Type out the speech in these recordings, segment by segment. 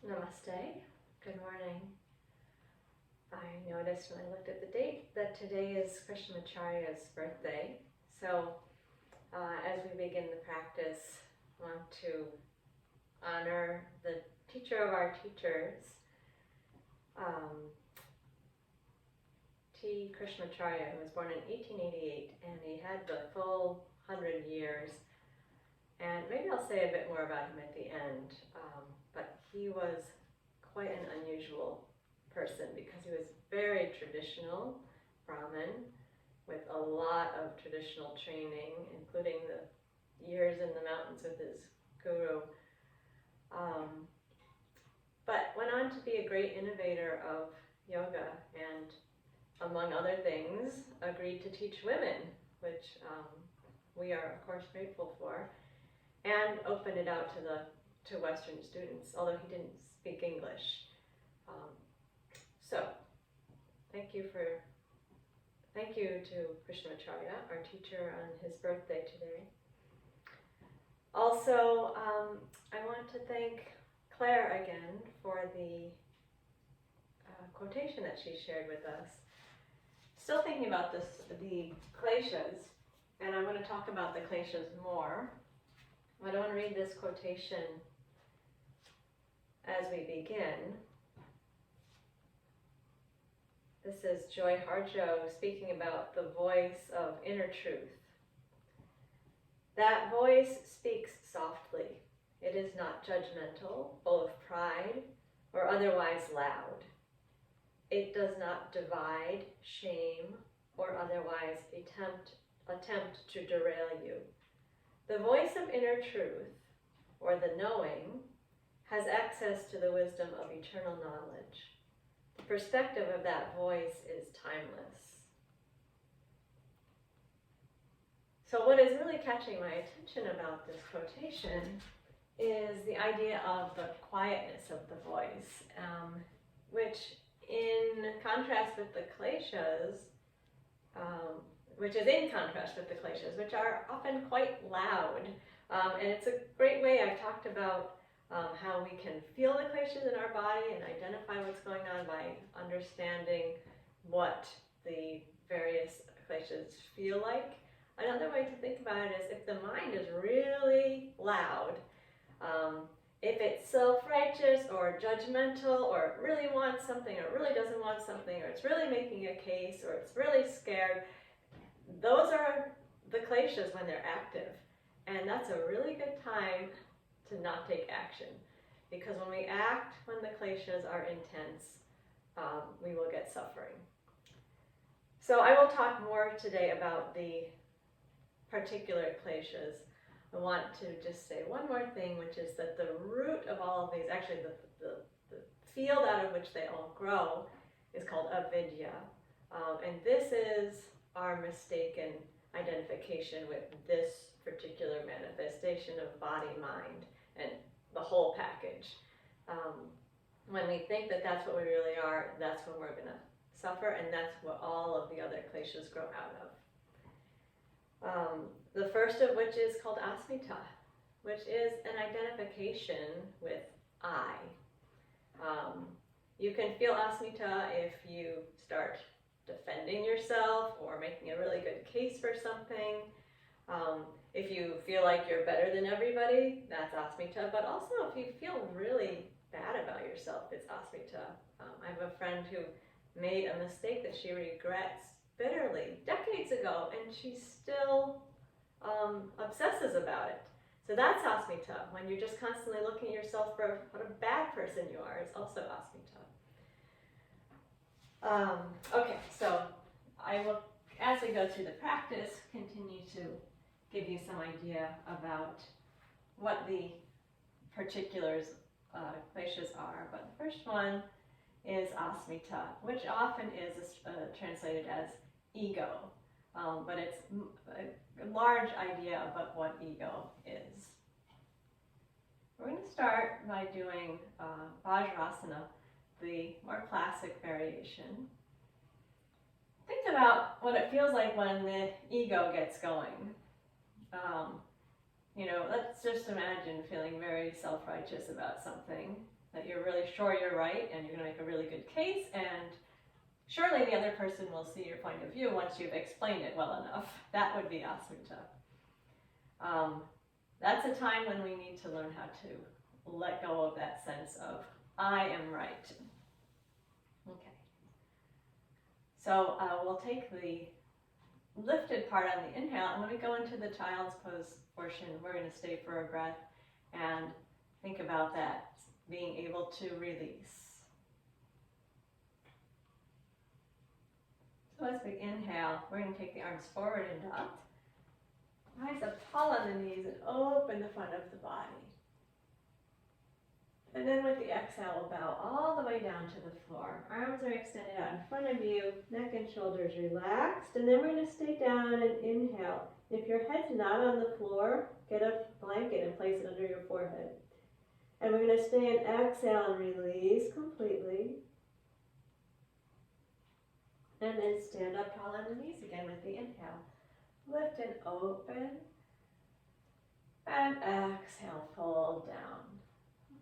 Namaste. Good morning. I noticed when I looked at the date that today is Krishnamacharya's birthday. So as we begin the practice, I want to honor the teacher of our teachers, T. Krishnamacharya, who was born in 1888, and he had the full 100 years. And maybe I'll say a bit more about him at the end, but he was quite an unusual person because he was very traditional Brahmin with a lot of traditional training, including the years in the mountains with his guru, but went on to be a great innovator of yoga and, among other things, agreed to teach women, which we are of course grateful for, and opened it out to Western students, although he didn't speak English. So thank you to Krishnamacharya, our teacher, on his birthday today. Also, I want to thank Claire again for the quotation that she shared with us. Still thinking about the Kleshas, and I'm going to talk about the Kleshas more. But I want to read this quotation as we begin. This is Joy Harjo speaking about the voice of inner truth. That voice speaks softly. It is not judgmental, full of pride, or otherwise loud. It does not divide, shame, or otherwise attempt to derail you. The voice of inner truth, or the knowing, has access to the wisdom of eternal knowledge. The perspective of that voice is timeless. So what is really catching my attention about this quotation is the idea of the quietness of the voice, which in contrast with the Kleshas, which are often quite loud. And it's a great way. I've talked about how we can feel the Kleshas in our body and identify what's going on by understanding what the various Kleshas feel like. Another way to think about it is if the mind is really loud, if it's self-righteous or judgmental, or it really wants something or it really doesn't want something, or it's really making a case, or it's really scared, those are the Kleshas when they're active. And that's a really good time to not take action. Because when we act when the Kleshas are intense, we will get suffering. So I will talk more today about the particular Kleshas. I want to just say one more thing, which is that the root of all of these, actually the field out of which they all grow, is called avidya. And this is our mistaken identification with this particular manifestation of body, mind, and the whole package. When we think that that's what we really are, that's when we're going to suffer, and that's what all of the other Kleshas grow out of. The first of which is called asmita, which is an identification with I. You can feel asmita if you start defending yourself or making a really good case for something. If you feel like you're better than everybody, that's asmita. But also if you feel really bad about yourself, it's asmita. I have a friend who made a mistake that she regrets bitterly decades ago, and she still obsesses about it. So that's asmita. When you're just constantly looking at yourself for what a bad person you are, it's also asmita. Okay, so I will, as we go through the practice, continue to give you some idea about what the particulars Kleshas are. But the first one is asmita, which often is translated as ego, but it's a large idea about what ego is. We're going to start by doing Vajrasana, the more classic variation. Think about what it feels like when the ego gets going. Let's just imagine feeling very self-righteous about something that you're really sure you're right and you're going to make a really good case, and surely the other person will see your point of view once you've explained it well enough. That would be asmita. That's a time when we need to learn how to let go of that sense of I am right. Okay. So we'll take the lifted part on the inhale, and when we go into the child's pose portion, we're going to stay for a breath and think about that, being able to release. So as we inhale, we're going to take the arms forward and up. Eyes up tall on the knees and open the front of the body. And then with the exhale, we'll bow all the way down to the floor. Arms are extended out in front of you, neck and shoulders relaxed. And then we're going to stay down and inhale. If your head's not on the floor, get a blanket and place it under your forehead. And we're going to stay and exhale and release completely. And then stand up tall on the knees again with the inhale. Lift and open. And exhale, fold down.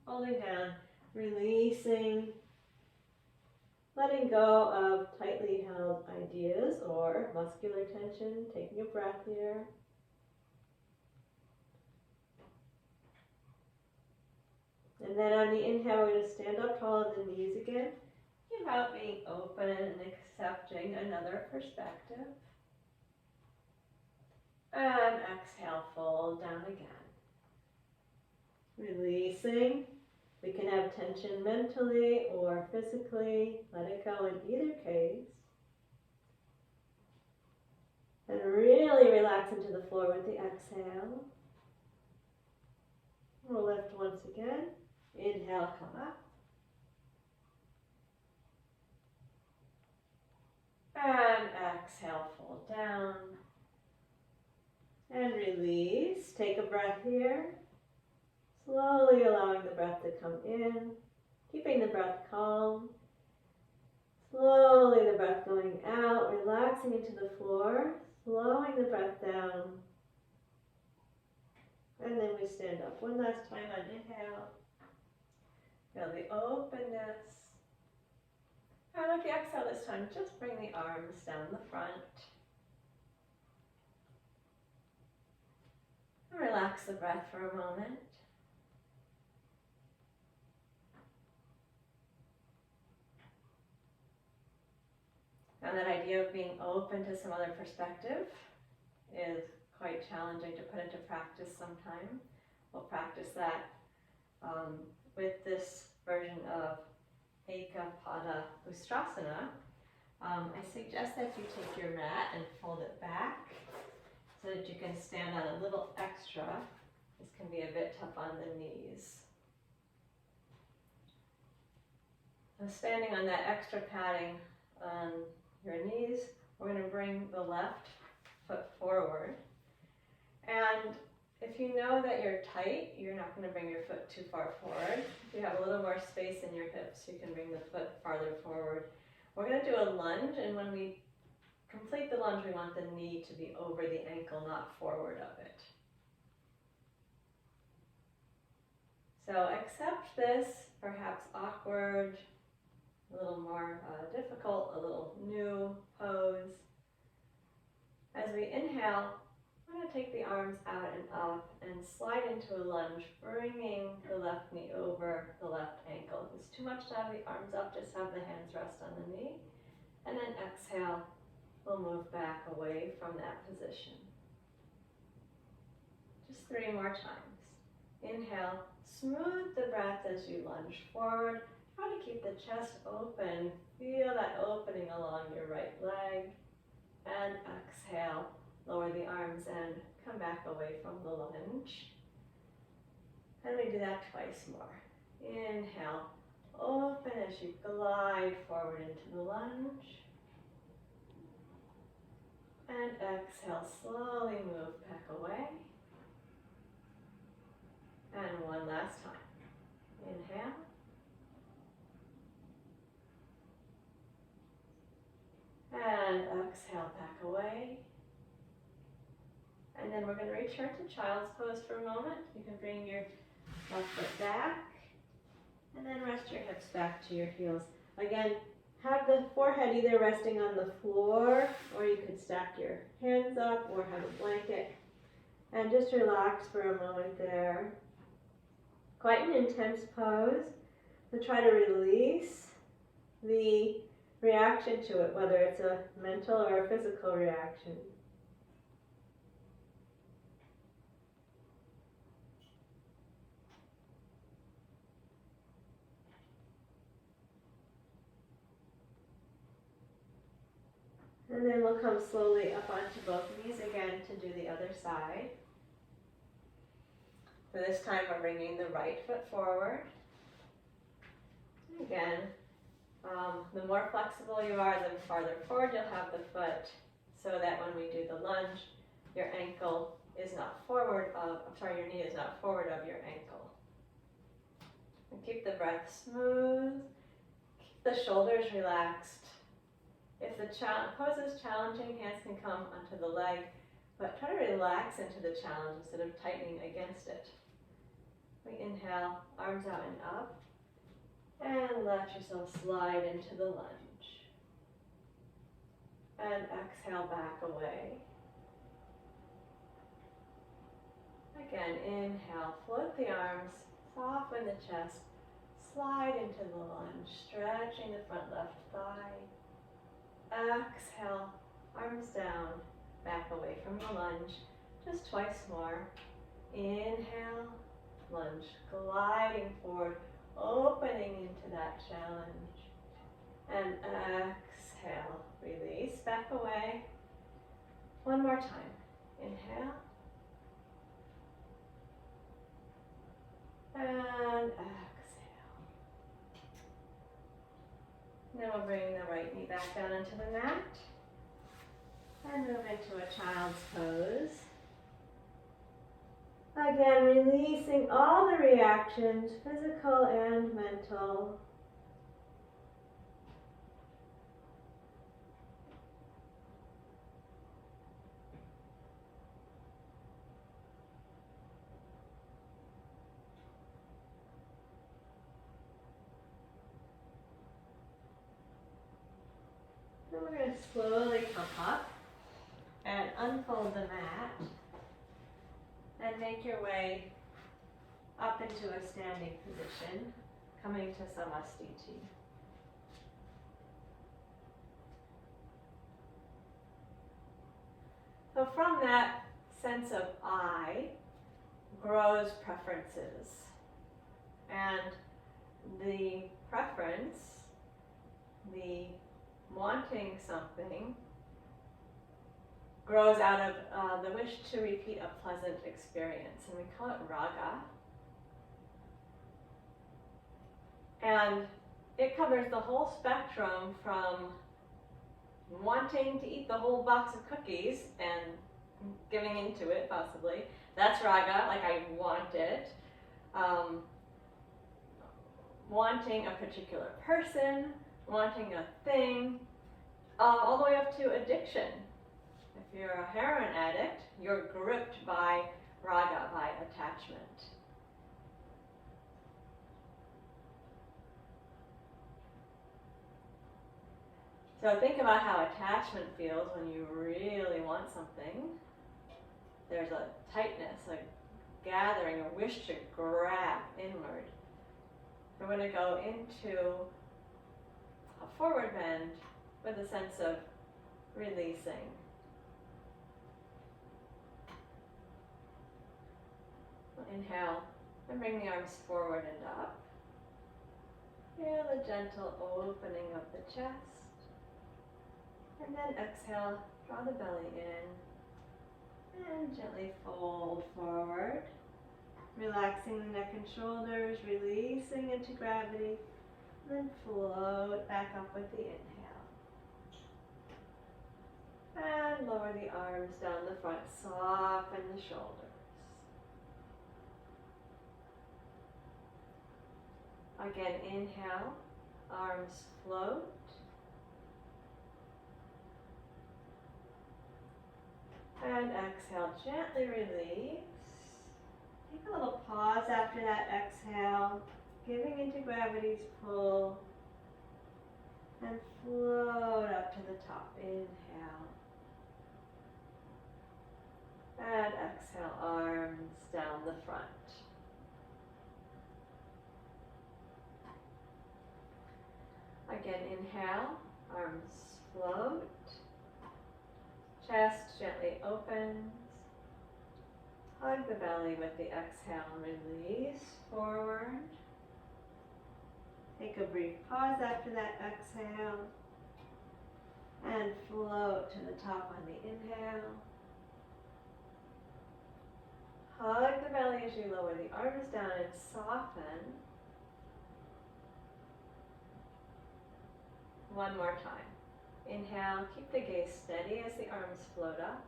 Folding down, releasing, letting go of tightly held ideas or muscular tension. Taking a breath here. And then on the inhale, we're going to stand up tall on the knees again. About being open and accepting another perspective. And exhale, fold down again. Releasing. We can have tension mentally or physically. Let it go in either case. And really relax into the floor with the exhale. We'll lift once again. Inhale, come up. And exhale, fold down. And release. Take a breath here. Slowly allowing the breath to come in. Keeping the breath calm. Slowly the breath going out. Relaxing into the floor. Slowing the breath down. And then we stand up one last time on inhale. Feel the openness. And with the exhale this time, just bring the arms down the front. And relax the breath for a moment. And that idea of being open to some other perspective is quite challenging to put into practice sometime. We'll practice that with this version of Ekapada Ustrasana. I suggest that you take your mat and fold it back so that you can stand on a little extra. This can be a bit tough on the knees. So standing on that extra padding on your knees, we're going to bring the left foot forward. And if you know that you're tight, you're not going to bring your foot too far forward. If you have a little more space in your hips, you can bring the foot farther forward. We're going to do a lunge, and when we complete the lunge, we want the knee to be over the ankle, not forward of it. So accept this, perhaps awkward, a little more difficult, a little new pose. As we inhale, I'm going to take the arms out and up and slide into a lunge, bringing the left knee over the left ankle. If it's too much to have the arms up, just have the hands rest on the knee. And then exhale, we'll move back away from that position. Just 3 more times. Inhale, smooth the breath as you lunge forward. Try to keep the chest open. Feel that opening along your right leg. And exhale, lower the arms and come back away from the lunge. And we do that twice more. Inhale, open as you glide forward into the lunge. And exhale, slowly move back away. And one last time. Inhale. And exhale, back away. And then we're going to return to child's pose for a moment. You can bring your left foot back. And then then rest your hips back to your heels. Again, have the forehead either resting on the floor, or you could stack your hands up or have a blanket. And just relax for a moment there. Quite an intense pose. So try to release the reaction to it, whether it's a mental or a physical reaction. And then we'll come slowly up onto both knees again to do the other side. For this time, we're bringing the right foot forward. Again, the more flexible you are, the farther forward you'll have the foot, so that when we do the lunge, your ankle is not forward of, your knee is not forward of your ankle. And keep the breath smooth, keep the shoulders relaxed. If the pose is challenging, hands can come onto the leg, but try to relax into the challenge instead of tightening against it. We inhale, arms out and up, and let yourself slide into the lunge. And exhale back away. Again, inhale, float the arms, soften the chest, slide into the lunge, stretching the front left thigh. Exhale, arms down, back away from the lunge. Just twice more. Inhale, lunge, gliding forward, opening into that challenge. And exhale, release, back away. One more time. Inhale. And exhale. Now we'll bring the right knee back down into the mat and move into a child's pose. Again, releasing all the reactions, physical and mental. Then we're going to slowly come up and unfold the mat and make your way up into a standing position, coming to Samastiti. So from that sense of I grows preferences, and the preference, the wanting something, grows out of the wish to repeat a pleasant experience, and we call it raga. And it covers the whole spectrum from wanting to eat the whole box of cookies and giving into it, possibly. That's raga, like I want it. Wanting a particular person, wanting a thing, all the way up to addiction. If you're a heroin addict, you're gripped by raga, by attachment. So think about how attachment feels when you really want something. There's a tightness, a gathering, a wish to grab inward. We're going to go into a forward bend with a sense of releasing. Inhale and bring the arms forward and up. Feel the gentle opening of the chest. And then exhale, draw the belly in and gently fold forward. Relaxing the neck and shoulders, releasing into gravity. Then float back up with the inhale. And lower the arms down the front, soften the shoulders. Again, inhale, arms float. And exhale, gently release. Take a little pause after that exhale. giving into gravity's pull, and float up to the top. Inhale. And exhale, arms down the front. Again, inhale, arms float, chest gently opens, hug the belly with the exhale, release forward. Take a brief pause after that exhale, and float to the top on the inhale. Hug the belly as you lower the arms down and soften. One more time. Inhale, keep the gaze steady as the arms float up.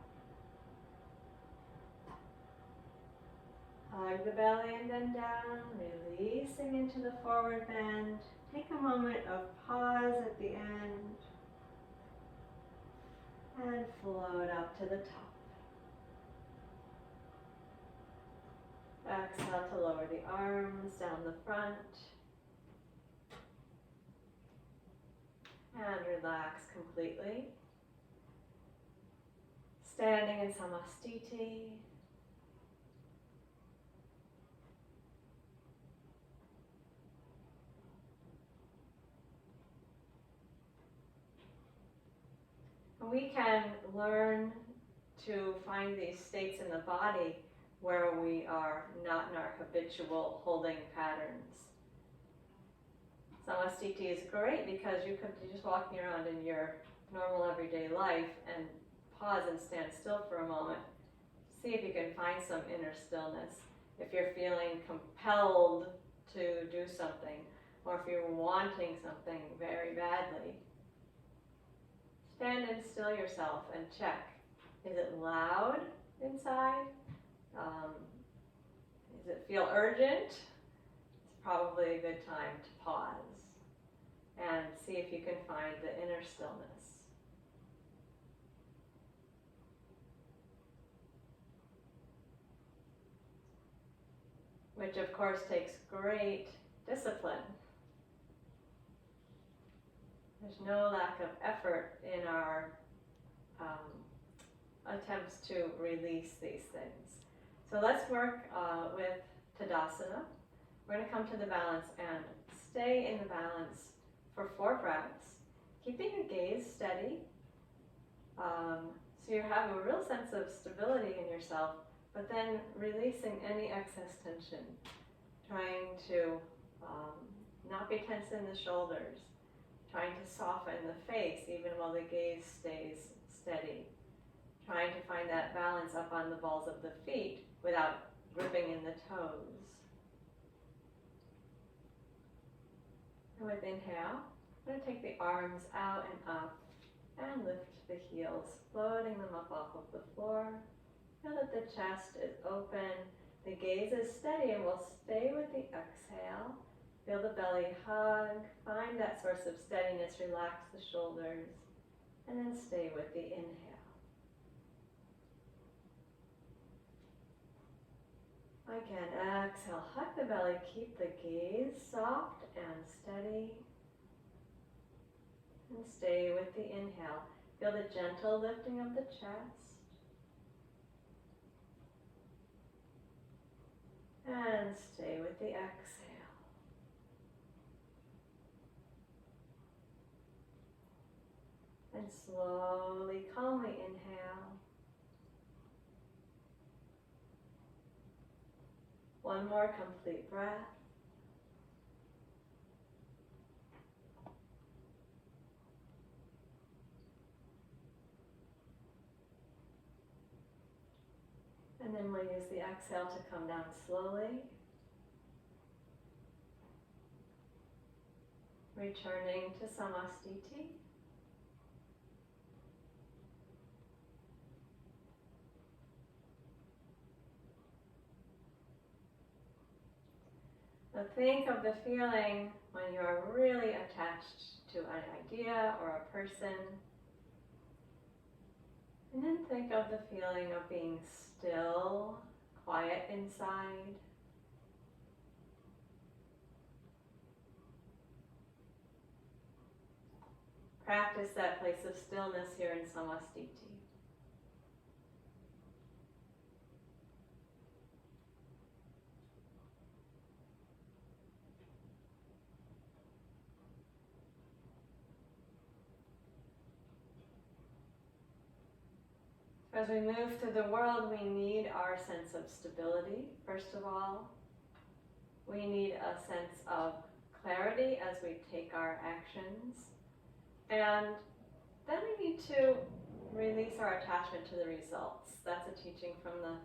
Hug the belly and then down, releasing into the forward bend. Take a moment of pause at the end. And float up to the top. Exhale to lower the arms down the front. And relax completely. Standing in Samastiti. We can learn to find these states in the body where we are not in our habitual holding patterns. Samastiti is great because you could be just walking around in your normal everyday life and pause and stand still for a moment. See if you can find some inner stillness. If you're feeling compelled to do something, or if you're wanting something very badly, stand and still yourself and check. Is it loud inside? Does it feel urgent? It's probably a good time to pause and see if you can find the inner stillness. Which of course takes great discipline. There's no lack of effort in our attempts to release these things. So let's work with Tadasana. We're going to come to the balance and stay in the balance for 4 breaths, keeping your gaze steady. So you have a real sense of stability in yourself, but then releasing any excess tension, trying to not be tense in the shoulders, trying to soften the face even while the gaze stays steady, trying to find that balance up on the balls of the feet without gripping in the toes. And with inhale, I'm going to take the arms out and up and lift the heels, floating them up off of the floor. Feel that the chest is open, the gaze is steady, and we'll stay with the exhale. Feel the belly hug, find that source of steadiness, relax the shoulders, and then stay with the inhale. Again, exhale, hug the belly, keep the gaze soft and steady. And stay with the inhale. Feel the gentle lifting of the chest. And stay with the exhale. And slowly, calmly inhale. One more complete breath. And then we'll use the exhale to come down slowly. Returning to Samastiti. So think of the feeling when you are really attached to an idea or a person. And then think of the feeling of being still, quiet inside. practice that place of stillness here in Samastiti. As we move through the world, we need our sense of stability, first of all. We need a sense of clarity as we take our actions. And then we need to release our attachment to the results. That's a teaching from the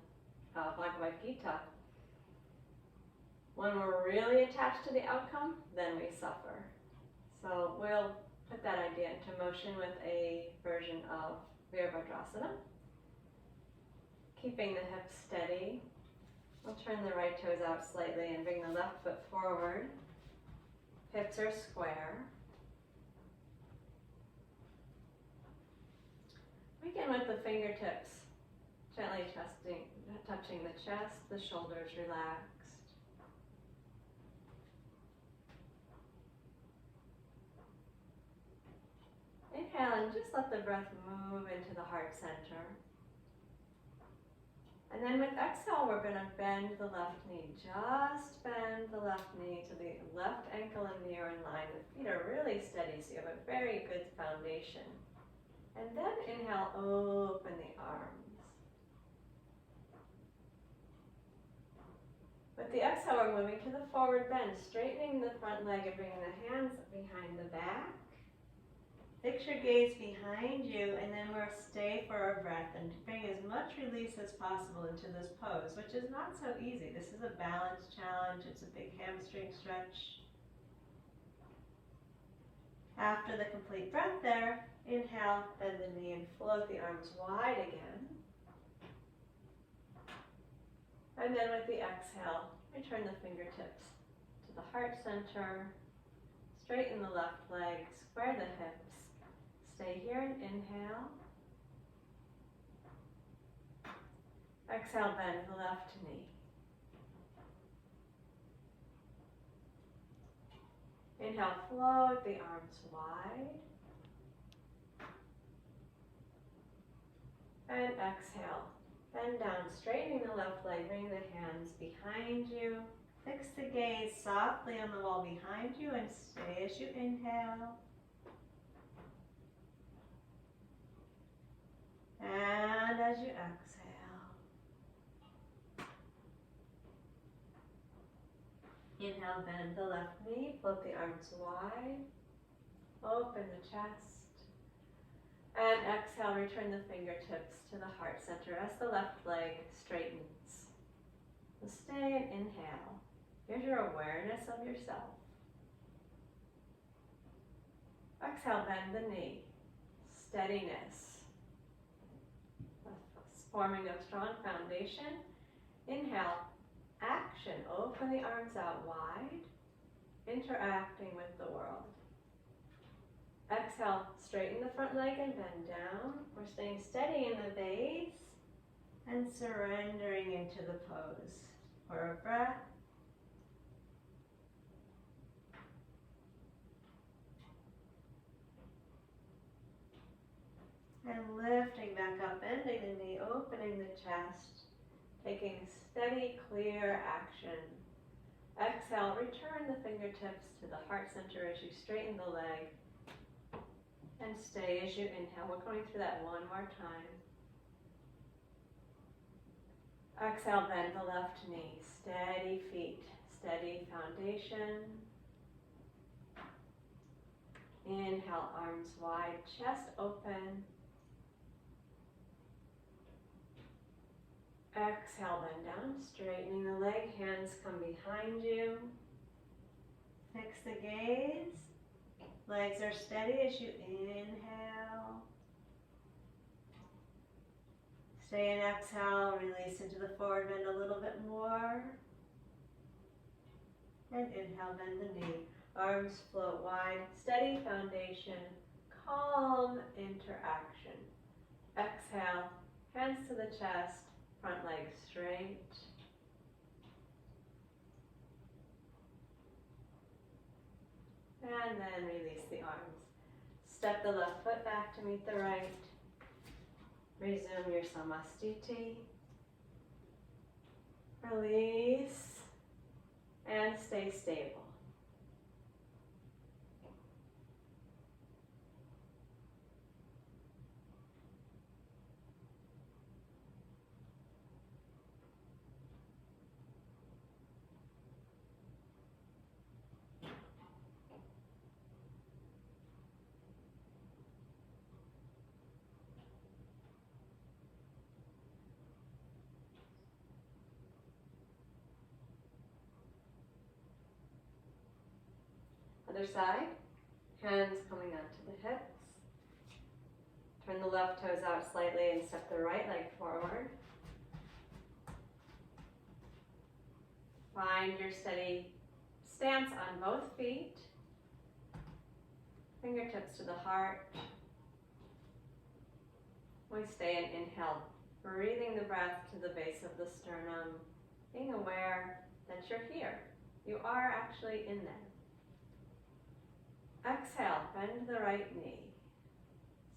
Bhagavad Gita. When we're really attached to the outcome, then we suffer. So we'll put that idea into motion with a version of Virabhadrasana. Keeping the hips steady. We'll turn the right toes out slightly and bring the left foot forward. Hips are square. Begin with the fingertips gently touching the chest, the shoulders relaxed. Inhale and just let the breath move into the heart center. And then with exhale, we're going to bend the left knee. Just bend the left knee to the left ankle and knee are in line. The feet are really steady, so you have a very good foundation. And then inhale, open the arms. With the exhale, we're moving to the forward bend, straightening the front leg and bringing the hands behind the back. Fix your gaze behind you, and then we'll stay for our breath and bring as much release as possible into this pose, which is not so easy. This is a balance challenge. It's a big hamstring stretch. After the complete breath there, inhale, bend the knee and float the arms wide again. And then with the exhale, return the fingertips to the heart center. Straighten the left leg, square the hips. Stay here and inhale. Exhale, bend the left knee. Inhale, float the arms wide. And exhale, bend down, straightening the left leg, bring the hands behind you. Fix the gaze softly on the wall behind you and stay as you inhale. And as you exhale. Inhale, bend the left knee, float the arms wide. Open the chest. And exhale, return the fingertips to the heart center as the left leg straightens. So stay and inhale. Here's your awareness of yourself. Exhale, bend the knee. Steadiness. Forming a strong foundation. Inhale, action. Open the arms out wide. Interacting with the world. Exhale, straighten the front leg and bend down. We're staying steady in the base and surrendering into the pose. For a breath. And lifting back up, bending the knee, opening the chest, taking steady, clear action. Exhale, return the fingertips to the heart center as you straighten the leg. And stay as you inhale. We're going through that one more time. Exhale, bend the left knee. Steady feet, steady foundation. Inhale, arms wide, chest open. Exhale, bend down, straightening the leg, hands come behind you. Fix the gaze. Legs are steady as you inhale. Stay and exhale, release into the forward bend a little bit more. And inhale, bend the knee. Arms float wide, steady foundation, calm interaction. Exhale, hands to the chest. Front leg straight. And then release the arms. Step the left foot back to meet the right. Resume your samastiti. Release and stay stable. Other side, hands coming out to the hips. Turn the left toes out slightly and step the right leg forward. Find your steady stance on both feet. Fingertips to the heart. We stay and inhale, breathing the breath to the base of the sternum, being aware that you're here. You are actually in there. Exhale, bend the right knee.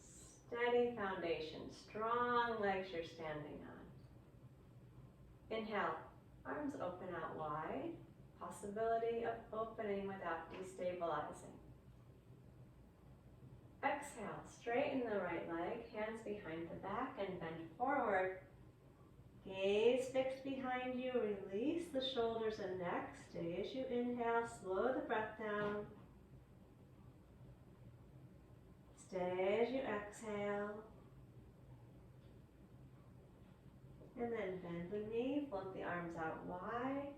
Steady foundation, strong legs you're standing on. Inhale, arms open out wide. Possibility of opening without destabilizing. Exhale, straighten the right leg, hands behind the back and bend forward. Gaze fixed behind you, release the shoulders and neck. Stay as you inhale, slow the breath down. Stay as you exhale. And then bend the knee, float the arms out wide.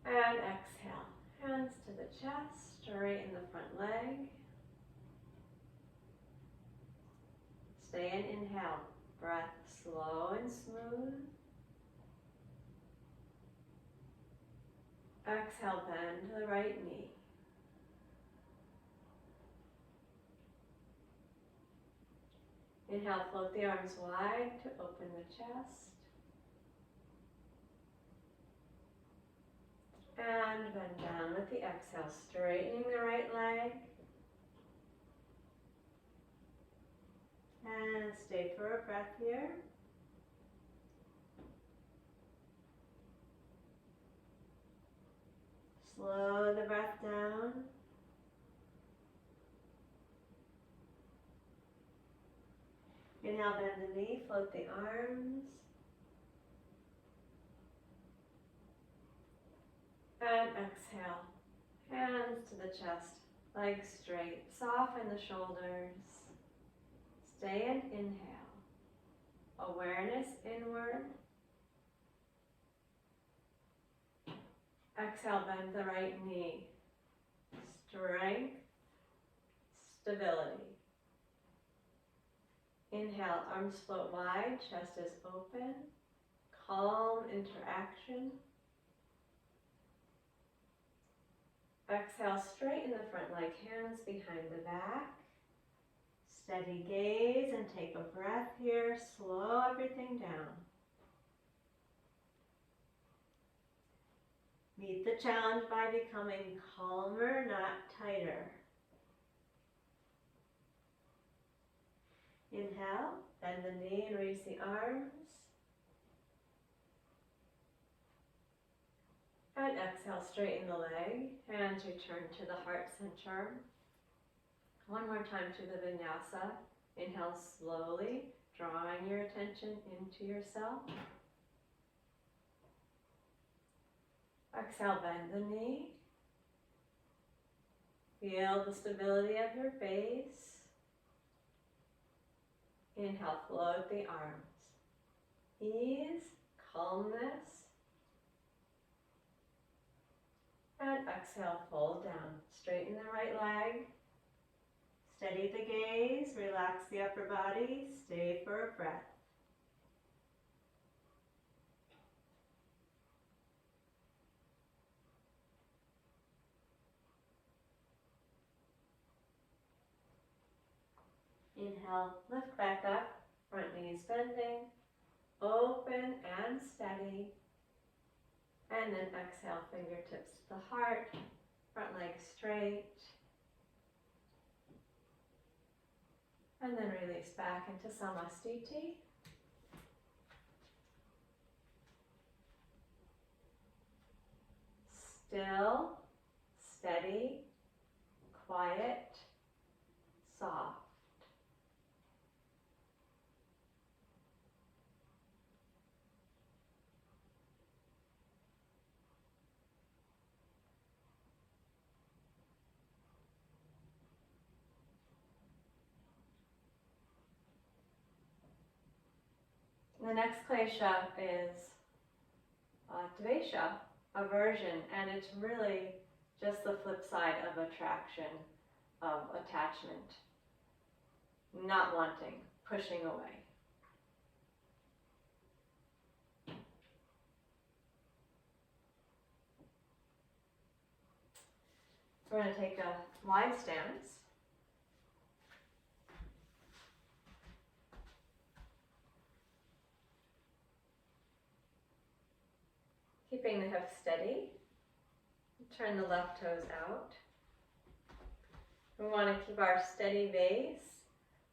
And exhale. Hands to the chest, straighten the front leg. Stay and inhale. Breath slow and smooth. Exhale, bend the right knee. Inhale, float the arms wide to open the chest. And bend down with the exhale, straightening the right leg. And stay for a breath here. Slow the breath down. Inhale, bend the knee, float the arms. And exhale, hands to the chest, legs straight, soften the shoulders. Stay and inhale. Awareness inward. Exhale, bend the right knee. Strength, stability. Inhale, arms float wide, chest is open. Calm interaction. Exhale, straighten the front leg, hands behind the back. Steady gaze and take a breath here. Slow everything down. Meet the challenge by becoming calmer, not tighter. Inhale, bend the knee and raise the arms. And exhale, straighten the leg. Hands return to the heart center. One more time to the vinyasa. Inhale slowly, drawing your attention into yourself. Exhale, bend the knee. Feel the stability of your base. Inhale, float the arms. Ease, calmness. And exhale, fold down. Straighten the right leg. Steady the gaze, relax the upper body, stay for a breath. Inhale, lift back up, front knees bending, open and steady. And then exhale, fingertips to the heart, front leg straight. And then release back into Samastiti. Still, steady, quiet, soft. The next klesha is Dvesha, aversion, and it's really just the flip side of attraction, of attachment, not wanting, pushing away. We're going to take a wide stance. Keeping the hips steady. Turn the left toes out. We want to keep our steady base.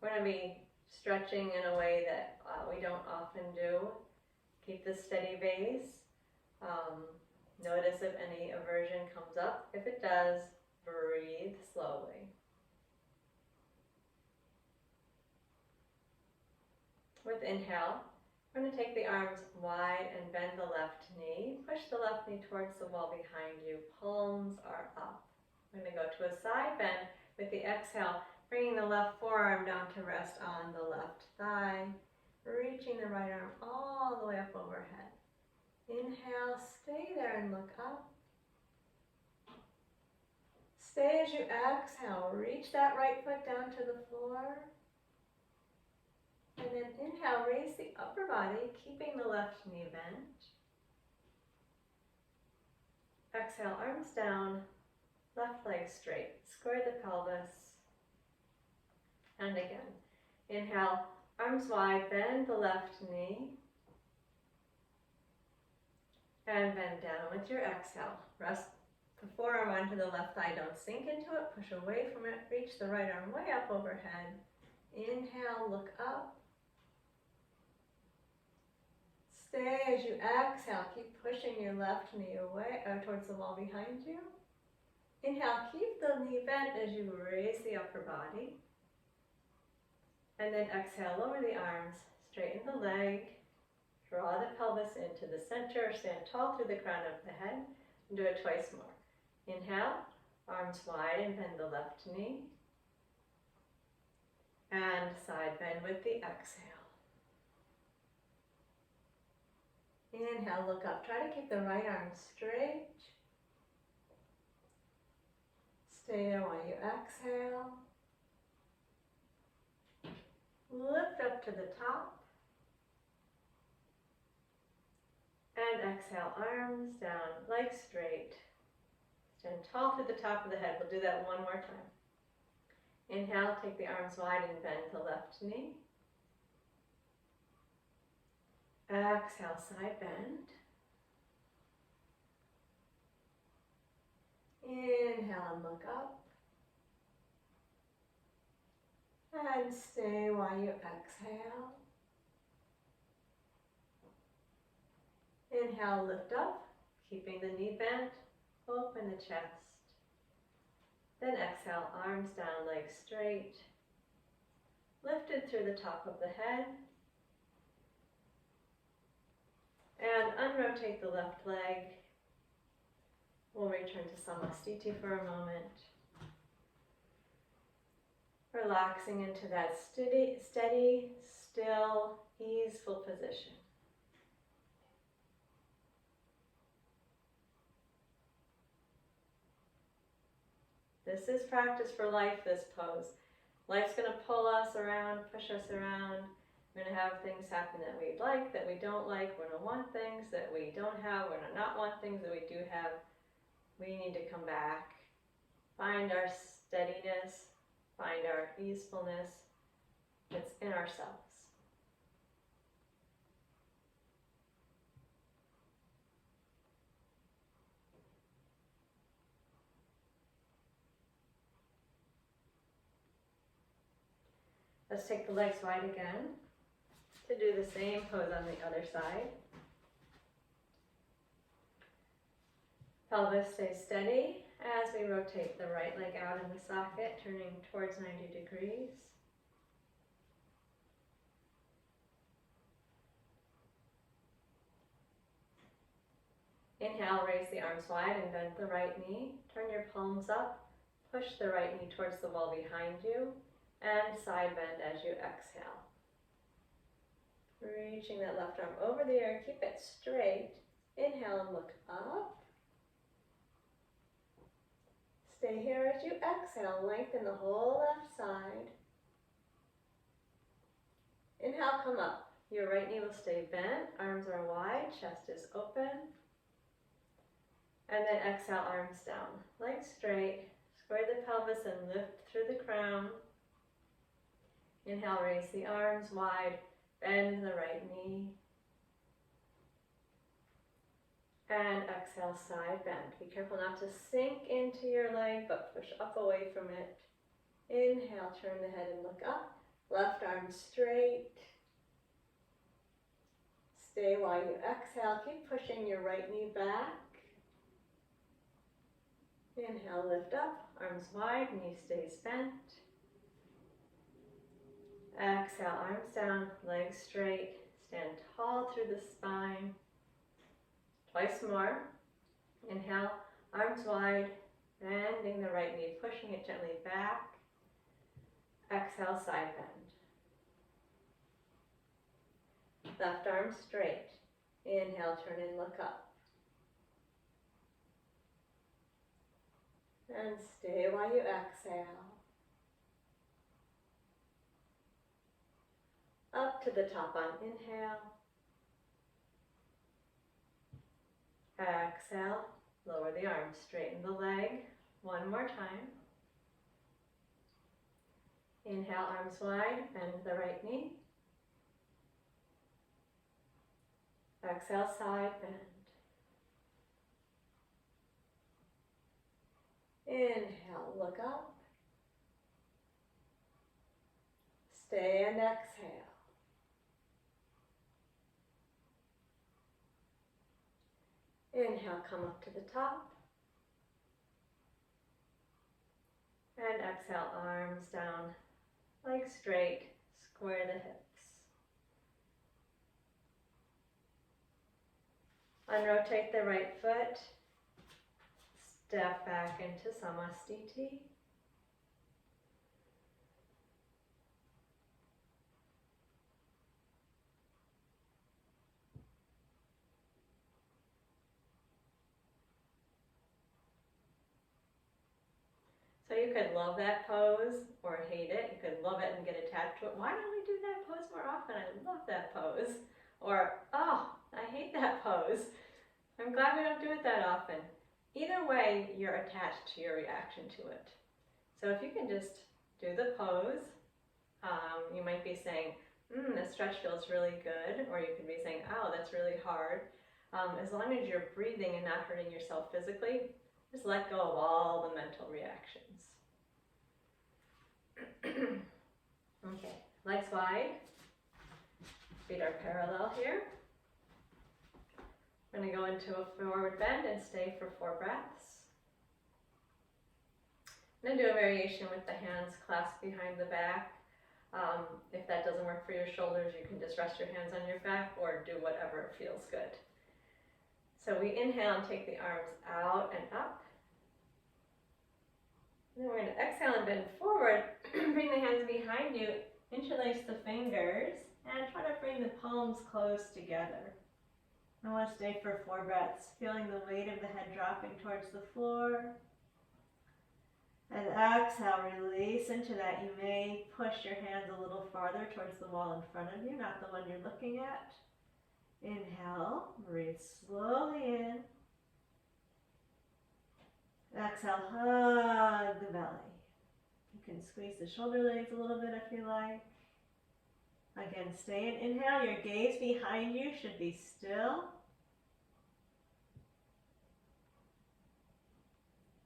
We're going to be stretching in a way that we don't often do. Keep the steady base. Notice if any aversion comes up. If it does, breathe slowly. With inhale, we're going to take the arms wide and bend the left knee. Push the left knee towards the wall behind you. Palms are up. We're going to go to a side bend with the exhale, bringing the left forearm down to rest on the left thigh. Reaching the right arm all the way up overhead. Inhale, stay there and look up. Stay as you exhale. Reach that right foot down to the floor. And then inhale, raise the upper body, keeping the left knee bent. Exhale, arms down, left leg straight. Square the pelvis. And again. Inhale, arms wide, bend the left knee. And bend down with your exhale. Rest the forearm onto the left thigh. Don't sink into it. Push away from it. Reach the right arm way up overhead. Inhale, look up. Stay as you exhale. Keep pushing your left knee away towards the wall behind you. Inhale, keep the knee bent as you raise the upper body. And then exhale, lower the arms, straighten the leg. Draw the pelvis into the center. Stand tall through the crown of the head. And do it twice more. Inhale, arms wide and bend the left knee. And side bend with the exhale. Inhale, look up. Try to keep the right arm straight. Stay there while you exhale. Lift up to the top. And exhale, arms down, legs straight. Stand tall through the top of the head. We'll do that one more time. Inhale, take the arms wide and bend the left knee. Exhale, side bend. Inhale and look up. And stay while you exhale. Inhale, lift up, keeping the knee bent, open the chest. Then exhale, arms down, legs straight. Lifted through the top of the head. And unrotate the left leg. We'll return to Samastiti for a moment. Relaxing into that steady, still, easeful position. This is practice for life, this pose. Life's going to pull us around, push us around. We're going to have things happen that we like, that we don't like. We're going to want things that we don't have. We're going to not want things that we do have. We need to come back, find our steadiness, find our easefulness that's in ourselves. Let's take the legs wide again to do the same pose on the other side. Pelvis stays steady as we rotate the right leg out in the socket, turning towards 90 degrees. Inhale, raise the arms wide and bend the right knee. Turn your palms up, push the right knee towards the wall behind you, and side bend as you exhale. Reaching that left arm over the air, keep it straight. Inhale and look up. Stay here as you exhale, lengthen the whole left side. Inhale, come up. Your right knee will stay bent, arms are wide, chest is open. And then exhale, arms down, legs straight, square the pelvis and lift through the crown. Inhale, raise the arms wide, bend the right knee. And exhale, side bend. Be careful not to sink into your leg, but push up away from it. Inhale, turn the head and look up. Left arm straight. Stay while you exhale. Keep pushing your right knee back. Inhale, lift up, arms wide, knee stays bent. Exhale, arms down, legs straight. Stand tall through the spine. Twice more. Inhale, arms wide, bending the right knee, pushing it gently back. Exhale, side bend. Left arm straight. Inhale, turn and look up. And stay while you exhale. Up to the top on inhale. Exhale, lower the arms, straighten the leg. One more time. Inhale, arms wide, bend the right knee. Exhale, side bend. Inhale, look up. Stay and exhale. Inhale, come up to the top. And exhale, arms down, legs straight, square the hips. Unrotate the right foot. Step back into Samastiti. So you could love that pose or hate it. You could love it and get attached to it. Why don't we do that pose more often? I love that pose. Or, oh, I hate that pose. I'm glad we don't do it that often. Either way, you're attached to your reaction to it. So if you can just do the pose, you might be saying, the stretch feels really good, or you could be saying, oh, that's really hard. As long as you're breathing and not hurting yourself physically, just let go of all the mental reactions. Okay, legs wide, feet are parallel here. We're going to go into a forward bend and stay for 4 breaths. I'm going to do a variation with the hands clasped behind the back. If that doesn't work for your shoulders, you can just rest your hands on your back or do whatever feels good. So we inhale and take the arms out and up. And then we're going to exhale and bend forward. Bring the hands behind you, interlace the fingers, and try to bring the palms close together. I want to stay for 4 breaths, feeling the weight of the head dropping towards the floor. And exhale, release into that. You may push your hands a little farther towards the wall in front of you, not the one you're looking at. Inhale, breathe slowly in. Exhale, hug the belly. You can squeeze the shoulder blades a little bit if you like. Again, stay in. Inhale, your gaze behind you should be still.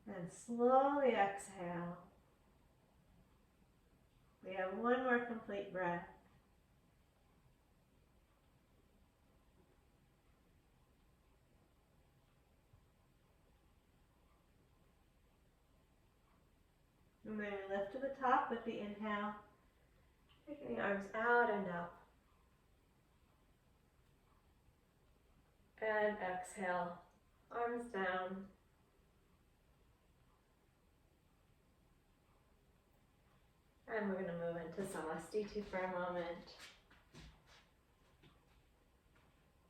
And slowly exhale. We have one more complete breath. And then we lift to the top with the inhale, taking the arms out and up. And exhale, arms down. And we're going to move into Samastiti for a moment.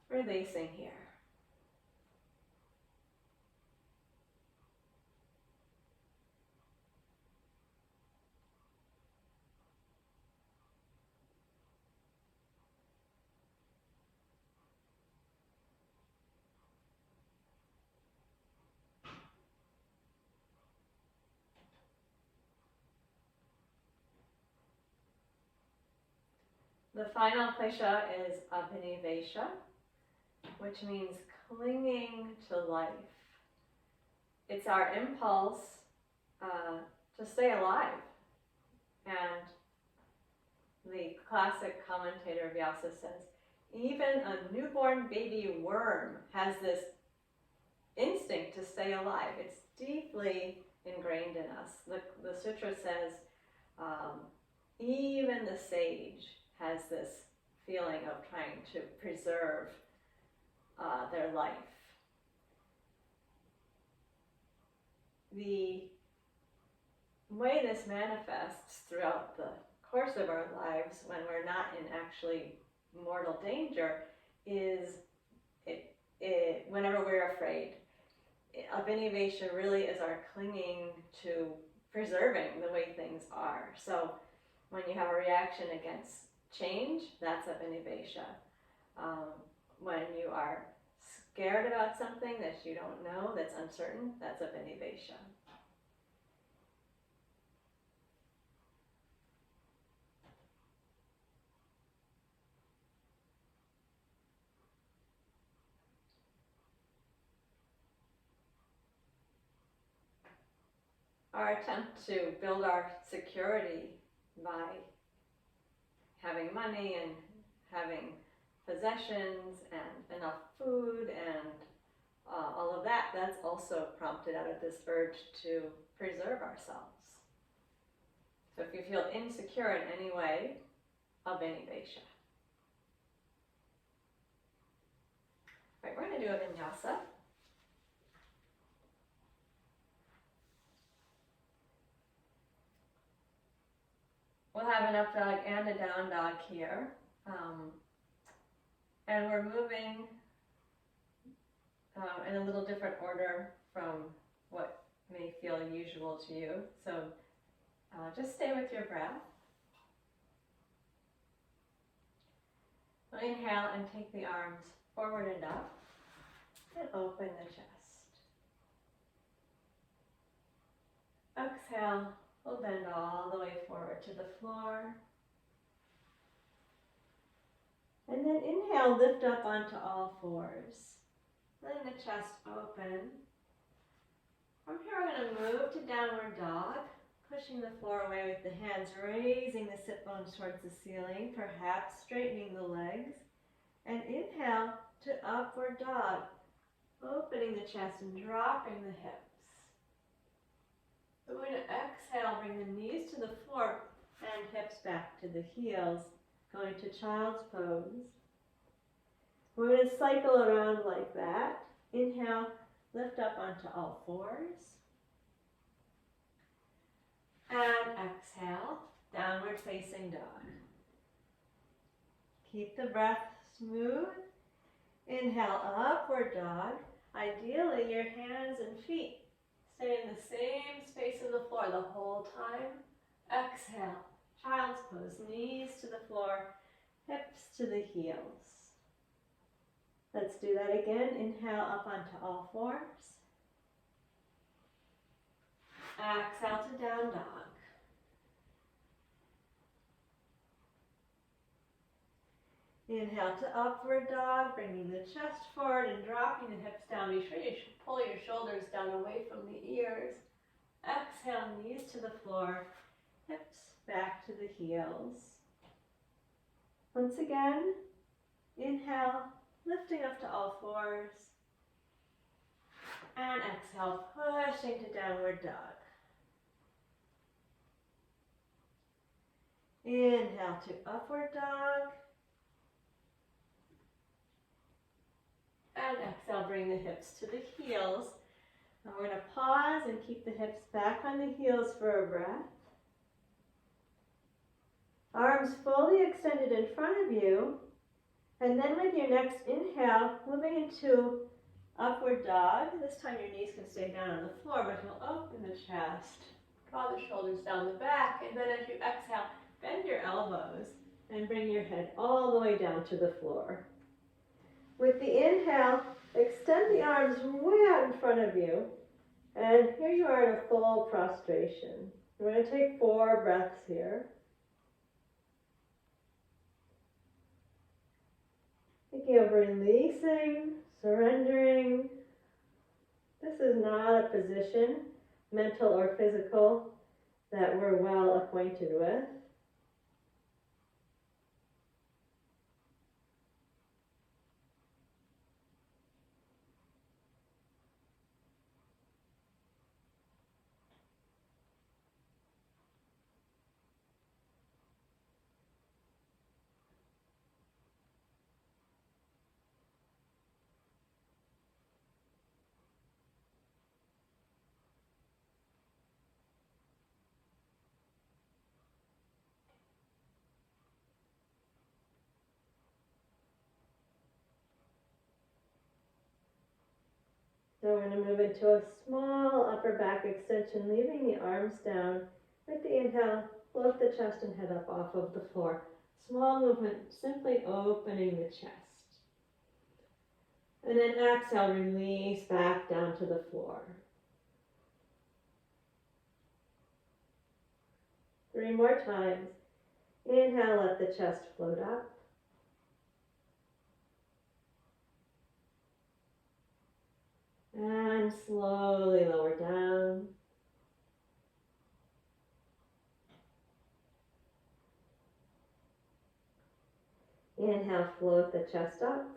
Releasing here. The final klesha is abhinivesha, which means clinging to life. It's our impulse to stay alive. And the classic commentator Vyasa says, even a newborn baby worm has this instinct to stay alive. It's deeply ingrained in us. The sutra says, even the sage has this feeling of trying to preserve their life. The way this manifests throughout the course of our lives when we're not in actually mortal danger is whenever we're afraid. Abhinivesha really is our clinging to preserving the way things are. So when you have a reaction against change, that's abhinivesha. When you are scared about something that you don't know, that's uncertain, that's abhinivesha. Our attempt to build our security by having money and having possessions and enough food and all of that, that's also prompted out of this urge to preserve ourselves. So if you feel insecure in any way, abhinivesha. Right, we're going to do a vinyasa. We'll have an up dog and a down dog here. And we're moving in a little different order from what may feel usual to you. So just stay with your breath. So inhale and take the arms forward and up and open the chest. Exhale, we'll bend all the way forward to the floor. And then inhale, lift up onto all fours. Letting the chest open. From here we're going to move to downward dog, pushing the floor away with the hands, raising the sit bones towards the ceiling, perhaps straightening the legs. And inhale to upward dog, opening the chest and dropping the hips. We're going to exhale, bring the knees to the floor and hips back to the heels, going to child's pose. We're going to cycle around like that. Inhale, lift up onto all fours. And exhale, downward facing dog. Keep the breath smooth. Inhale, upward dog. Ideally, your hands and feet stay in the same space in the floor the whole time. Exhale, child's pose, knees to the floor, hips to the heels. Let's do that again. Inhale up onto all fours. Exhale to down dog. Inhale to upward dog, bringing the chest forward and dropping the hips down. Be sure you pull your shoulders down away from the ears. Exhale, knees to the floor, hips back to the heels. Once again, inhale, lifting up to all fours. And exhale, pushing to downward dog. Inhale to upward dog. And exhale, bring the hips to the heels. And we're going to pause and keep the hips back on the heels for a breath. Arms fully extended in front of you. And then with your next inhale, moving into upward dog. This time your knees can stay down on the floor, but you'll open the chest. Draw the shoulders down the back. And then as you exhale, bend your elbows and bring your head all the way down to the floor. With the inhale, extend the arms way out in front of you. And here you are in a full prostration. We're going to take 4 breaths here. Thinking of releasing, surrendering. This is not a position, mental or physical, that we're well acquainted with. So we're going to move into a small upper back extension, leaving the arms down. With the inhale, float the chest and head up off of the floor. Small movement, simply opening the chest. And then exhale, release back down to the floor. 3 more times. Inhale, let the chest float up. And slowly lower down. Inhale, float the chest up.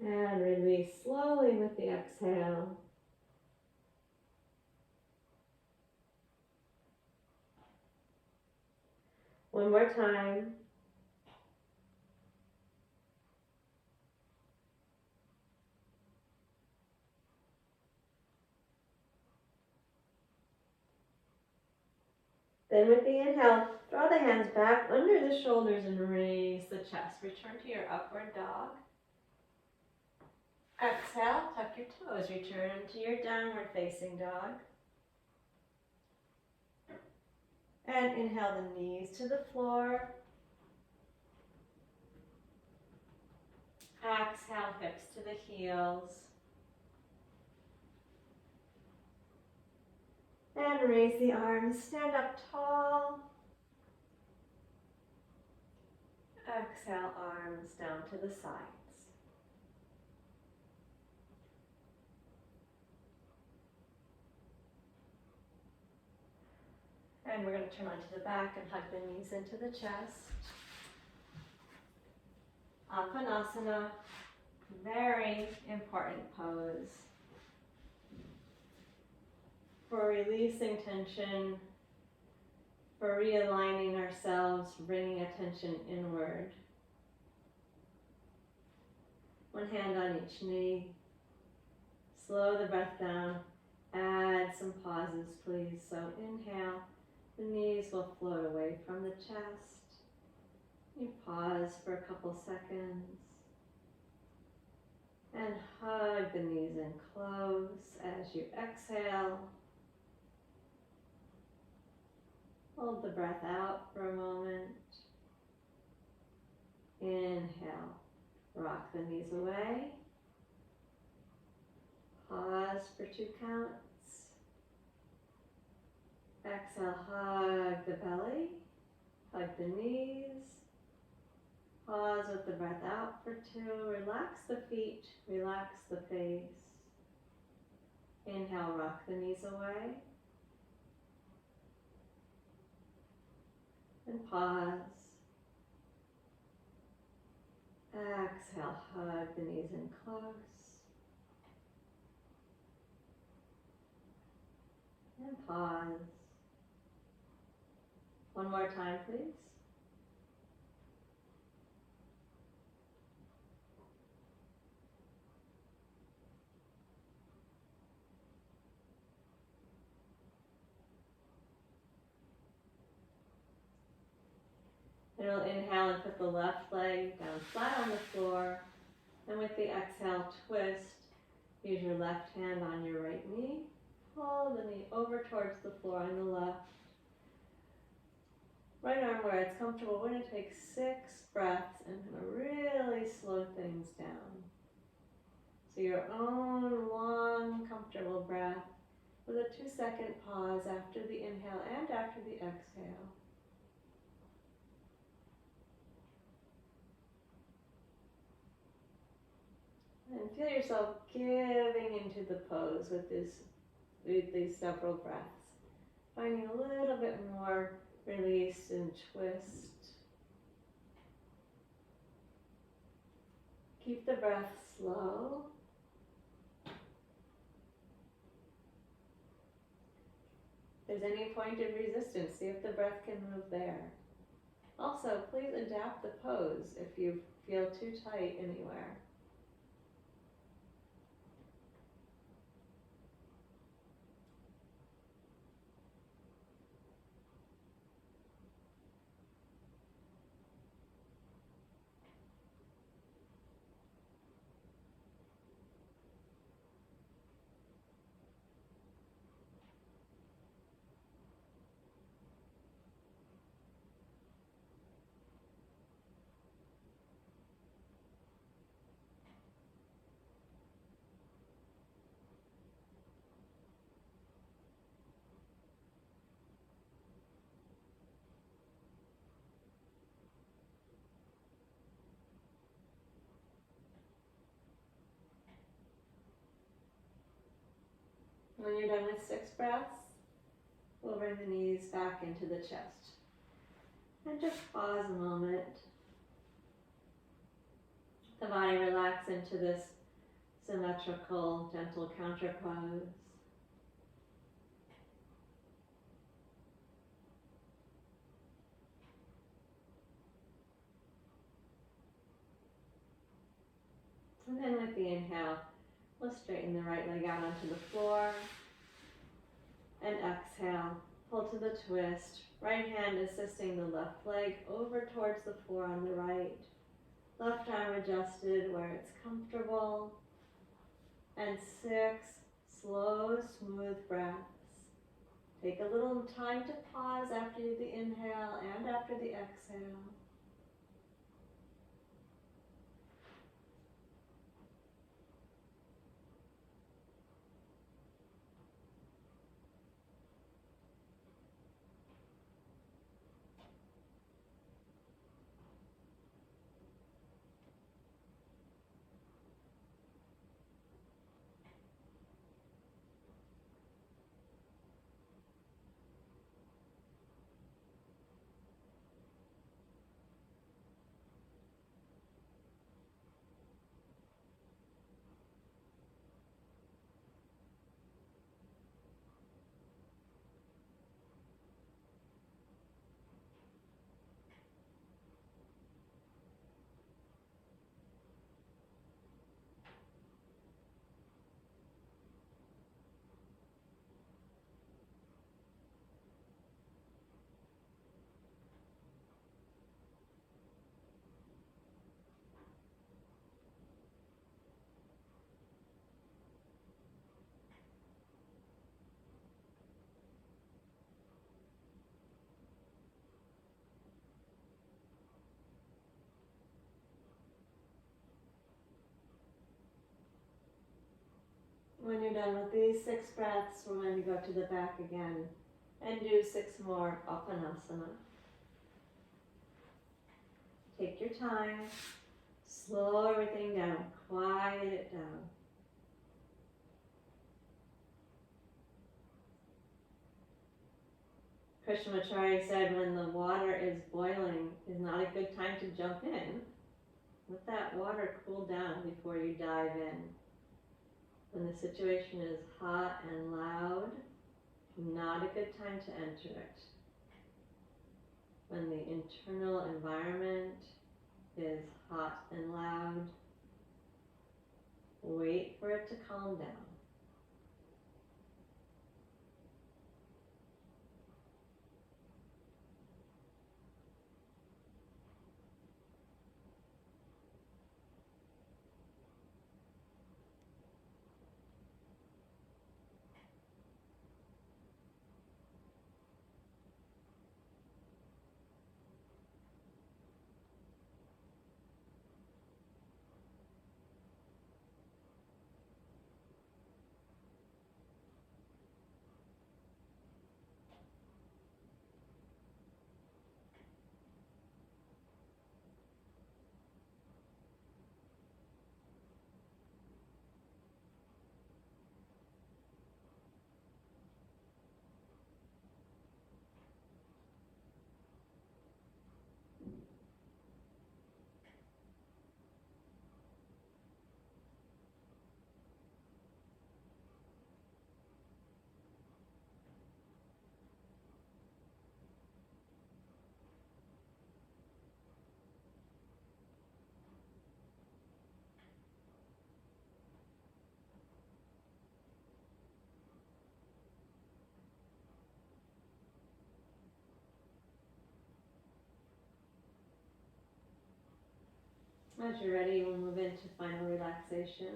And release slowly with the exhale. One more time. Then with the inhale, draw the hands back under the shoulders and raise the chest. Return to your upward dog. Exhale, tuck your toes. Return to your downward facing dog. And inhale the knees to the floor. Exhale, hips to the heels. And raise the arms, stand up tall. Exhale, arms down to the sides. And we're going to turn onto the back and hug the knees into the chest. Apanasana, very important pose for releasing tension, for realigning ourselves, bringing attention inward. One hand on each knee. Slow the breath down. Add some pauses, please. So inhale, the knees will float away from the chest. You pause for a couple seconds. And hug the knees in close as you exhale. Hold the breath out for a moment. Inhale, rock the knees away. Pause for 2 counts. Exhale, hug the belly, hug the knees. Pause with the breath out for 2. Relax the feet, relax the face. Inhale, rock the knees away. And pause. Exhale, hug the knees in close. And pause. One more time, please. And we'll inhale and put the left leg down flat on the floor. And with the exhale, twist. Use your left hand on your right knee. Pull the knee over towards the floor on the left. Right arm where it's comfortable. We're going to take 6 breaths and really slow things down. So your own long, comfortable breath with a 2-second pause after the inhale and after the exhale. And feel yourself giving into the pose with these several breaths. Finding a little bit more release and twist. Keep the breath slow. If there's any point of resistance, see if the breath can move there. Also, please adapt the pose if you feel too tight anywhere. When you're done with 6 breaths, we'll bring the knees back into the chest. And just pause a moment. The body relax into this symmetrical, gentle counter pose. And then with the inhale, we'll straighten the right leg out onto the floor. And exhale, pull to the twist. Right hand assisting the left leg over towards the floor on the right. Left arm adjusted where it's comfortable. And 6 slow, smooth breaths. Take a little time to pause after the inhale and after the exhale. When you're done with these 6 breaths, we're going to go to the back again and do 6 more Apanasana. Take your time, slow everything down, quiet it down. Krishnamacharya said when the water is boiling is not a good time to jump in. Let that water cool down before you dive in. When the situation is hot and loud, not a good time to enter it. When the internal environment is hot and loud, wait for it to calm down. As you're ready, we'll move into final relaxation.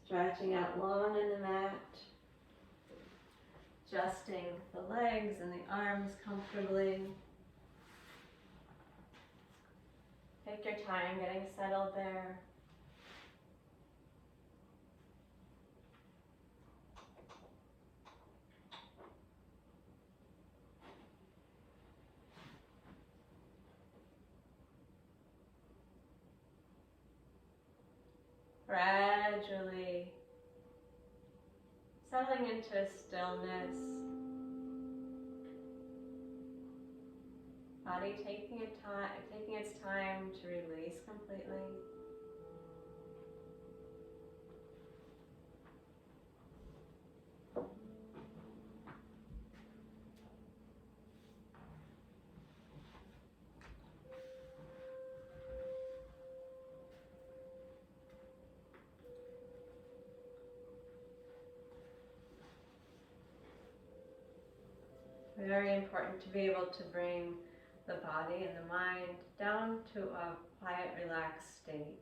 Stretching out long on the mat. Adjusting the legs and the arms comfortably. Take your time getting settled there. Gradually settling into stillness. Body taking its time to release completely. Very important to be able to bring the body and the mind down to a quiet, relaxed state.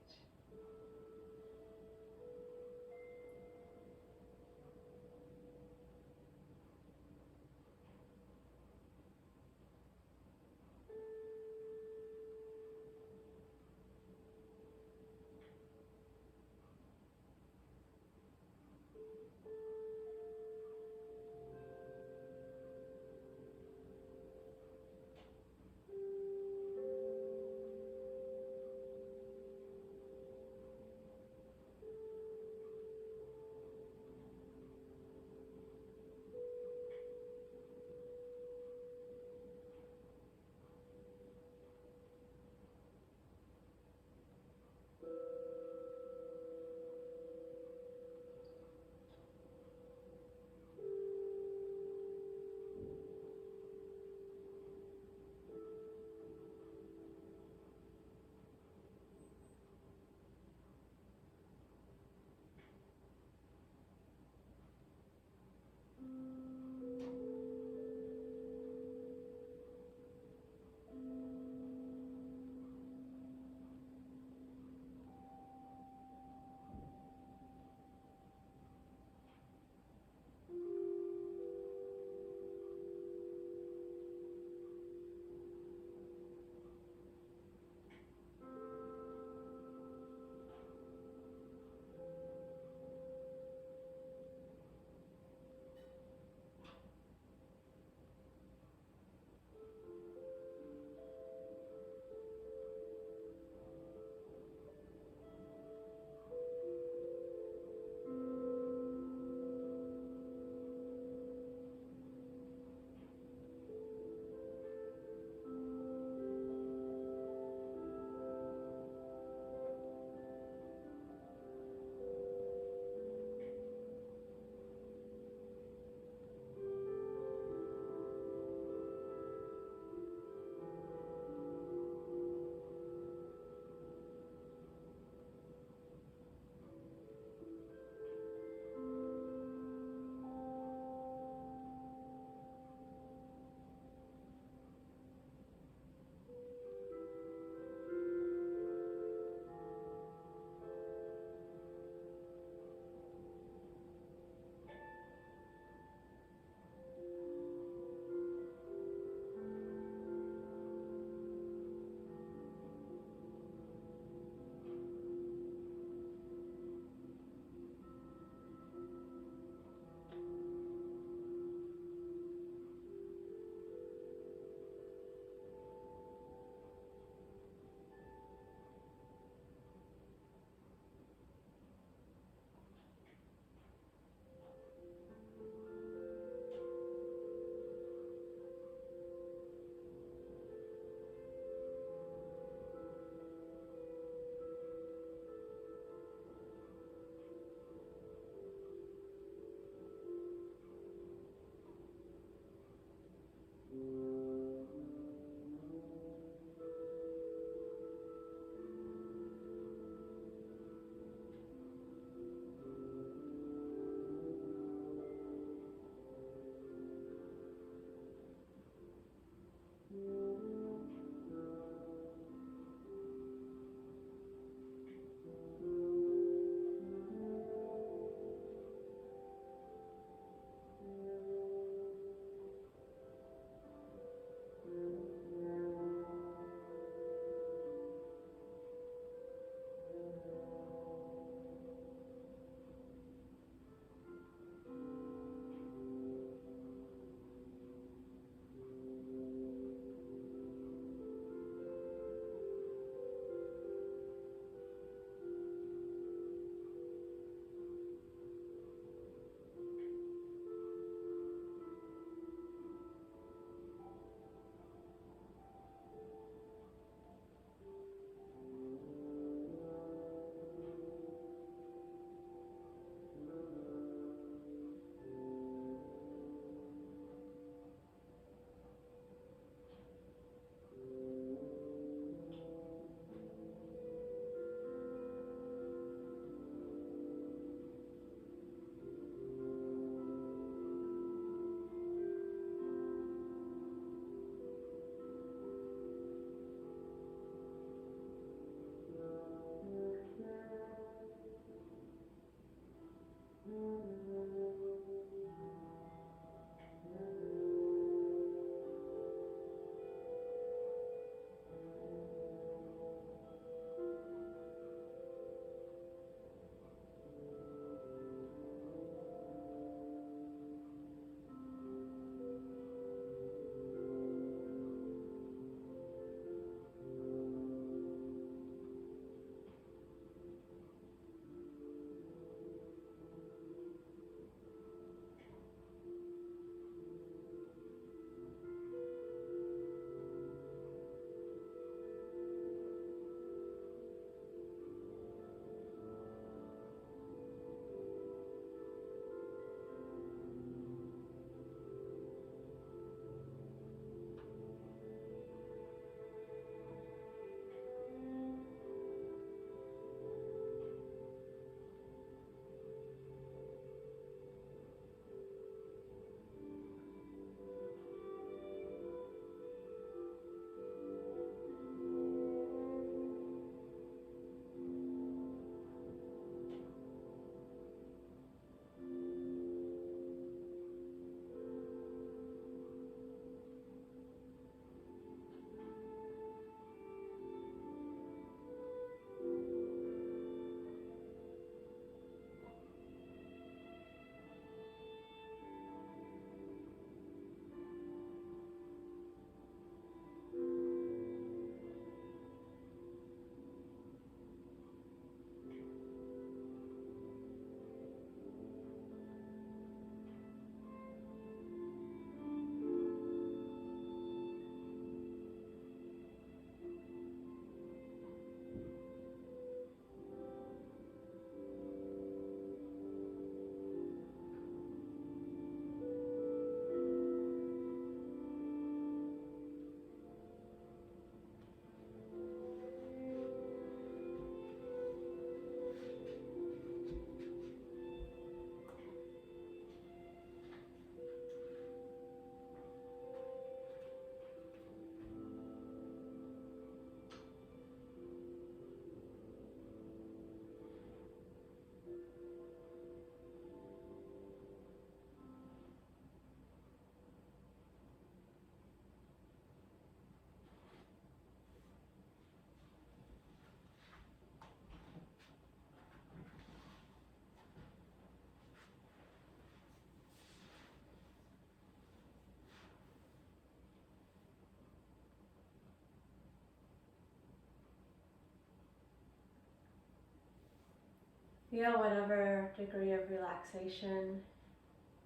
Feel whatever degree of relaxation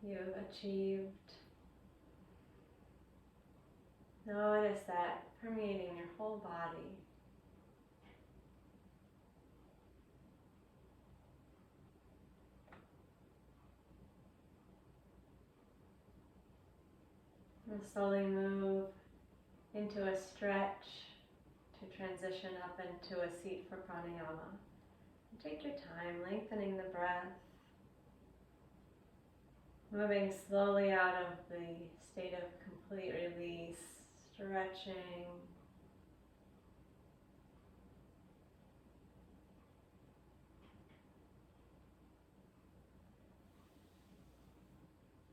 you've achieved. Notice that permeating your whole body. And slowly move into a stretch to transition up into a seat for pranayama. And take your time, lengthening the breath, moving slowly out of the state of complete release, stretching.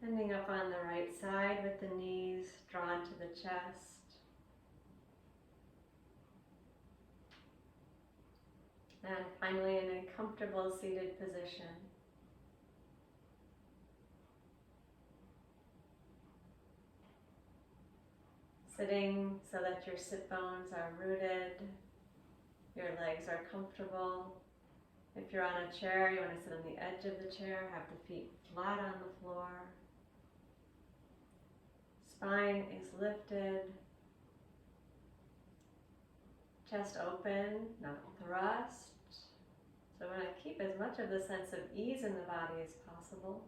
Ending up on the right side with the knees drawn to the chest. And finally in a comfortable seated position. Sitting so that your sit bones are rooted, your legs are comfortable. If you're on a chair, you want to sit on the edge of the chair, have the feet flat on the floor. Spine is lifted, chest open, not thrust. So we want to keep as much of the sense of ease in the body as possible.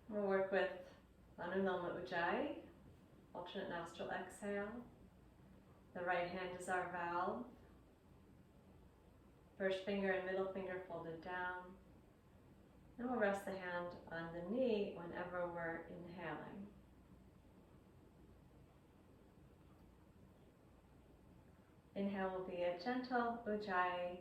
We'll work with Anuloma Ujjayi, alternate nostril exhale. The right hand is our valve. First finger and middle finger folded down. And we'll rest the hand on the knee whenever we're inhaling. Inhale will be a gentle Ujjayi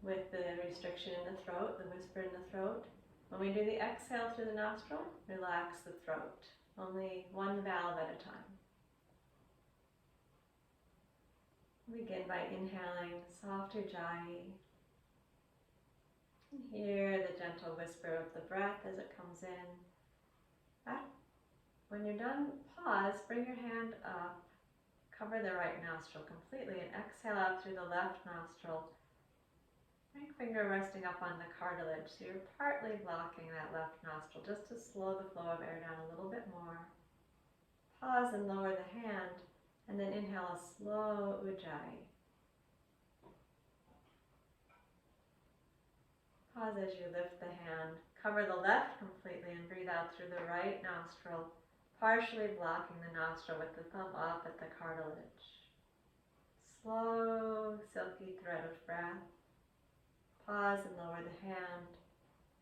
with the restriction in the throat, the whisper in the throat. When we do the exhale through the nostril, relax the throat. Only one valve at a time. Begin by inhaling soft Ujjayi. Hear the gentle whisper of the breath as it comes in. When you're done, pause, bring your hand up, cover the right nostril completely, and exhale out through the left nostril. Right finger resting up on the cartilage, so you're partly blocking that left nostril just to slow the flow of air down a little bit more. Pause and lower the hand, and then inhale a slow Ujjayi. Pause as you lift the hand. Cover the left completely and breathe out through the right nostril, partially blocking the nostril with the thumb up at the cartilage. Slow, silky thread of breath. Pause and lower the hand,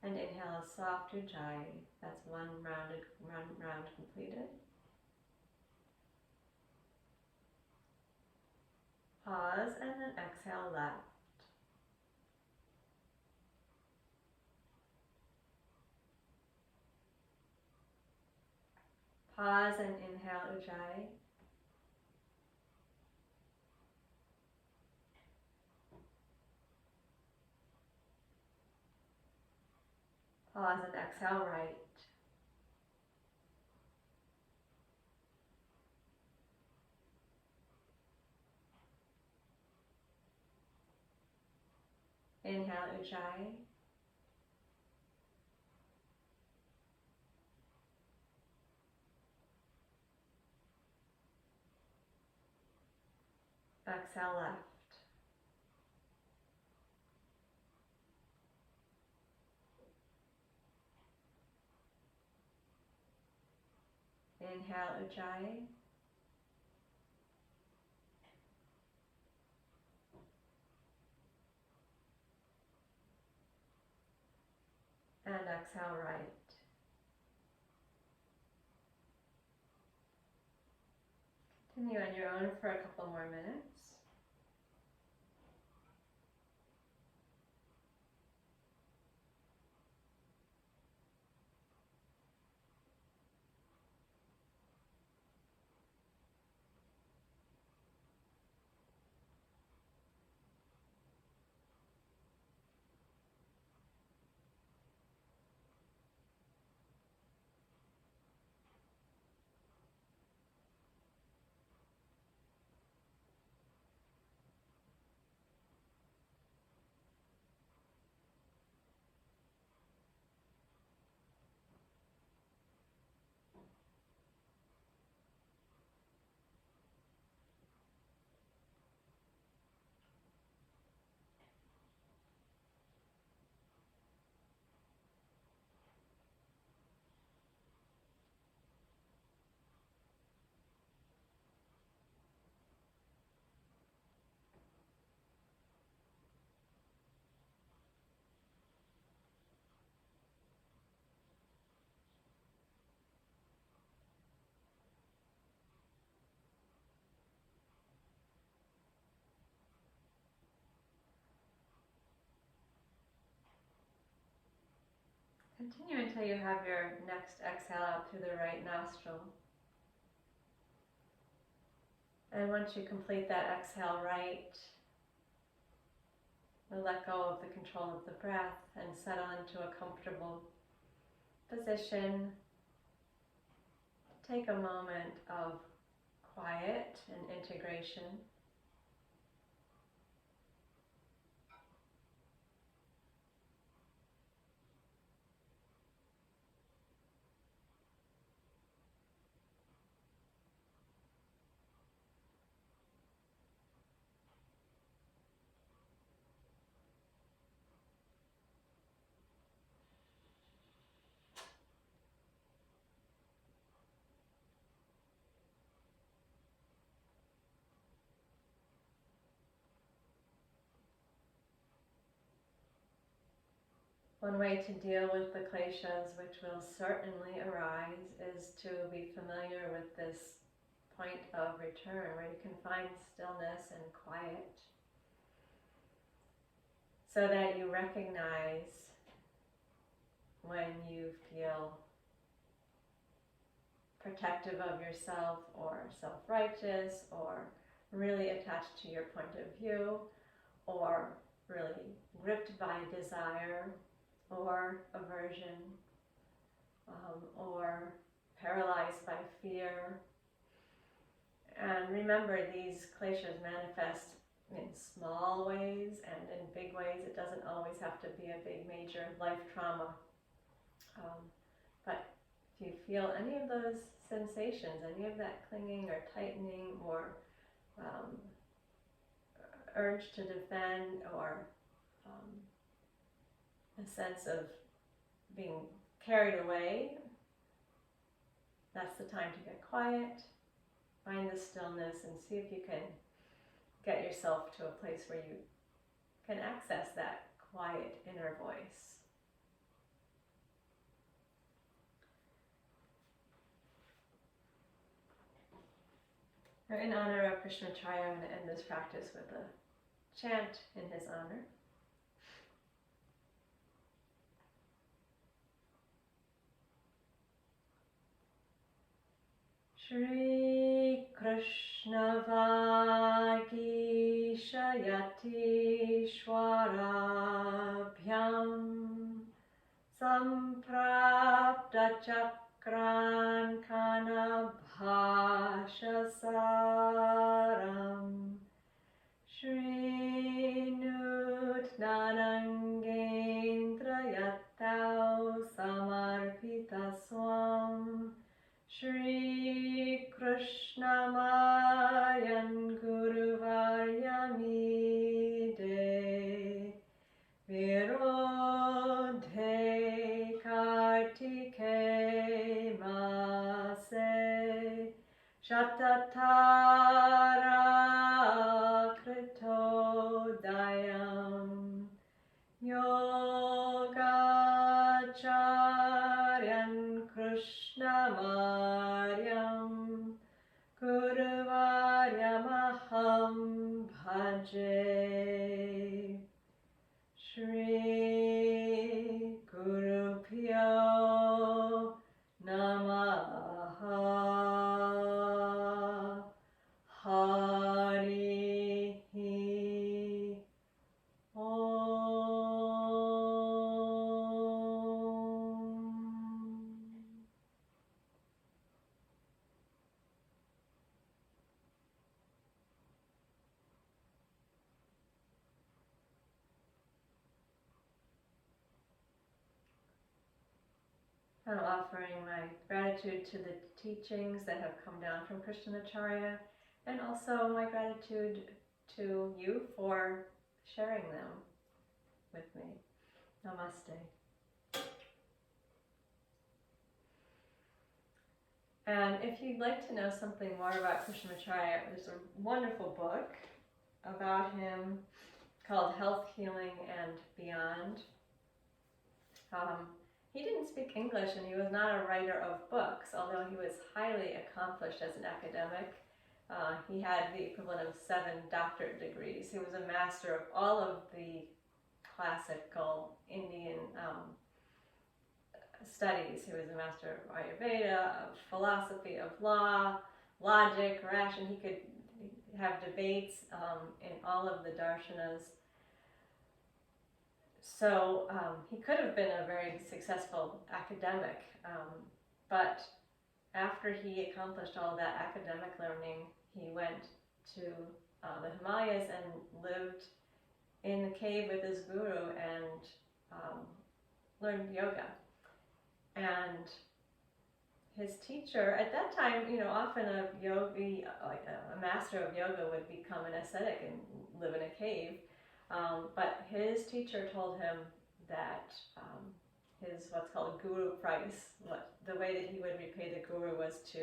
and inhale a soft Ujjayi. That's one round completed. Pause and then exhale left. Pause and inhale Ujjayi. Pause and exhale right. Inhale Ujjayi. Exhale left. Inhale Ujjayi. And exhale right. Continue on your own for a couple more minutes. Continue until you have your next exhale out through the right nostril. And once you complete that exhale right, we'll let go of the control of the breath and settle into a comfortable position. Take a moment of quiet and integration. One way to deal with the kleshas, which will certainly arise, is to be familiar with this point of return where you can find stillness and quiet, so that you recognize when you feel protective of yourself or self-righteous or really attached to your point of view or really gripped by desire or aversion, or paralyzed by fear. And remember, these kleshas manifest in small ways and in big ways. It doesn't always have to be a big major life trauma. But if you feel any of those sensations, any of that clinging or tightening or urge to defend or a sense of being carried away, that's the time to get quiet, find the stillness, and see if you can get yourself to a place where you can access that quiet inner voice. In honor of Krishnamacharya, I'm going to end this practice with a chant in his honor. Shri Krishna Vagishayati Shwarabhyam Samprapta Chakran Kana Bhashasaram Shri Nutnanangendra Yattau Samarpita Swam Shri Krishnamayan Guruvaryamide Virodhe Kartike Mase Shatatara Kritodayam Yogacharyan Krishnamaryam Guruvaryamaham Bhaje Shri Gurubhyo Namaha Harihi I'm offering my gratitude to the teachings that have come down from Krishnamacharya, and also my gratitude to you for sharing them with me. Namaste. And if you'd like to know something more about Krishnamacharya, there's a wonderful book about him called Health, Healing, and Beyond. He didn't speak English and he was not a writer of books, although he was highly accomplished as an academic. He had the equivalent of 7 doctorate degrees. He was a master of all of the classical Indian studies. He was a master of Ayurveda, of philosophy, of law, logic, ration. He could have debates in all of the darshanas. So he could have been a very successful academic, but after he accomplished all that academic learning, he went to the Himalayas and lived in the cave with his guru and learned yoga. And his teacher, at that time, often a yogi, a master of yoga would become an ascetic and live in a cave. But his teacher told him that his what's called guru price, the way that he would repay the guru was to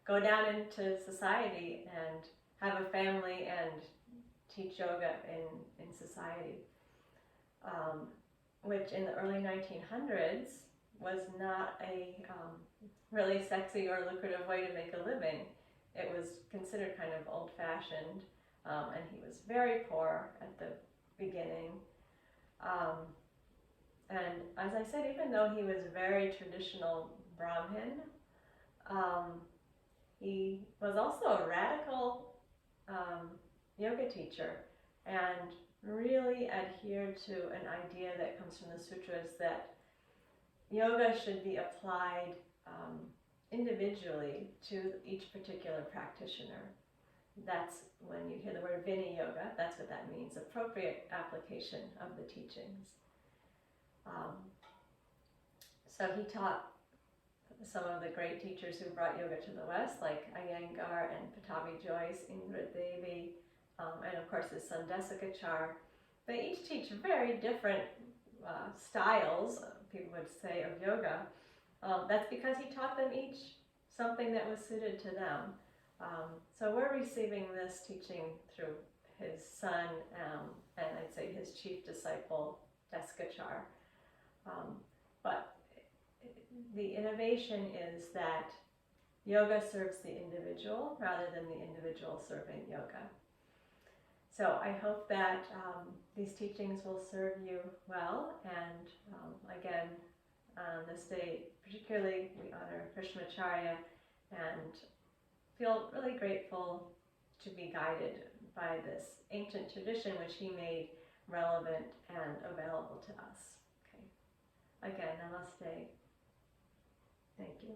go down into society and have a family and teach yoga in society, which in the early 1900s was not a really sexy or lucrative way to make a living. It was considered kind of old-fashioned, and he was very poor at the beginning. And as I said, even though he was a very traditional Brahmin, he was also a radical yoga teacher and really adhered to an idea that comes from the sutras that yoga should be applied individually to each particular practitioner. That's when you hear the word Viniyoga, that's what that means, appropriate application of the teachings. So he taught some of the great teachers who brought yoga to the West, like Iyengar and Pattabhi Jois, Indra Devi, and of course his son Desikachar. They each teach very different styles, people would say, of yoga. That's because he taught them each something that was suited to them. So we're receiving this teaching through his son and I'd say his chief disciple, Desikachar. But the innovation is that yoga serves the individual rather than the individual serving yoga. So I hope that these teachings will serve you well, and again, on this day particularly, we honor Krishnamacharya and feel really grateful to be guided by this ancient tradition which he made relevant and available to us. Okay. Again, namaste. Thank you.